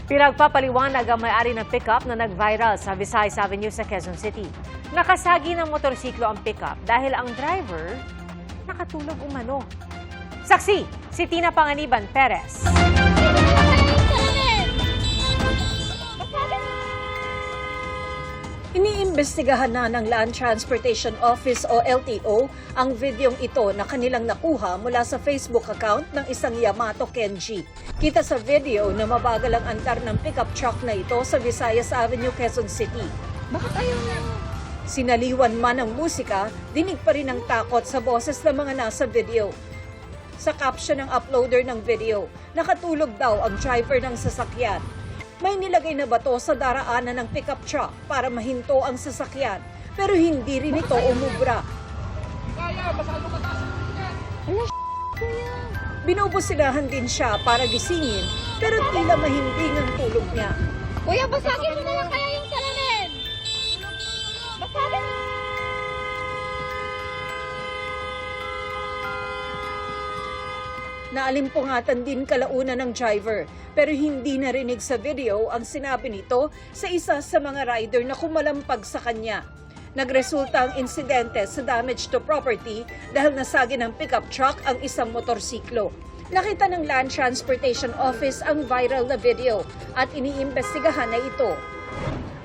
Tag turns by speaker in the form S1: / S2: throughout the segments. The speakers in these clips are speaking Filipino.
S1: Pinagpapaliwanag ang may-ari ng pickup na nag-viral sa Visayas Avenue sa Quezon City. Nakasagi ng motorsiklo ang pickup dahil ang driver nakatulog umano. Saksi, si Tina Panganiban Perez.
S2: Iniimbestigahan na ng Land Transportation Office o LTO ang videong ito na kanilang nakuha mula sa Facebook account ng isang Yamato Kenji. Kita sa video na mabagal ang andar ng pickup truck na ito sa Visayas Avenue, Quezon City.
S3: Bakit ayaw na?
S2: Sinaliwan man ang musika, dinig pa rin ang takot sa boses ng mga nasa video. Sa caption ng uploader ng video, nakatulog daw ang driver ng sasakyan. May nilagay na bato sa daraanan ng pickup truck para mahinto ang sasakyan, pero hindi rin ito umubra. Binubusinahan din siya para gisingin, pero tila mahimbing ang tulog niya.
S3: Kuya, basagin mo na lang kaya yung salamin! Basagin mo!
S2: Naalimpungatan din kalaunan ng driver, pero hindi narinig sa video ang sinabi nito sa isa sa mga rider na kumalampag sa kanya. Nagresulta ang insidente sa damage to property dahil nasagi ng pickup truck ang isang motorsiklo. Nakita ng Land Transportation Office ang viral na video at iniimbestigahan na ito.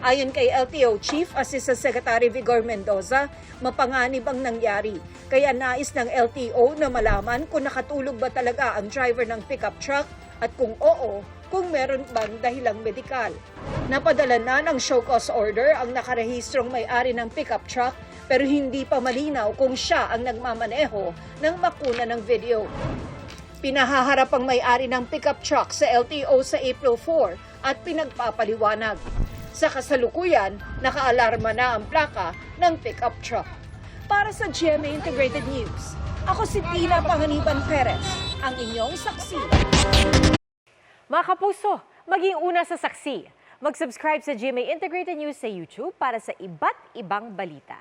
S2: Ayon kay LTO Chief Assistant Secretary Vigor Mendoza, mapanganib ang nangyari. Kaya nais ng LTO na malaman kung nakatulog ba talaga ang driver ng pickup truck at kung oo, kung meron bang dahilang medikal. Napadala na ng show cause order ang nakarehistrong may-ari ng pickup truck pero hindi pa malinaw kung siya ang nagmamaneho ng makuna ng video. Pinahaharap ang may-ari ng pickup truck sa LTO sa April 4 at pinagpapaliwanag. Sa kasalukuyan, nakaalarma na ang plaka ng pickup truck. Para sa GMA Integrated News, ako si Tina Panganiban Perez, ang inyong saksi.
S1: Mga kapuso, maging una sa saksi. Mag-subscribe sa GMA Integrated News sa YouTube para sa iba't ibang balita.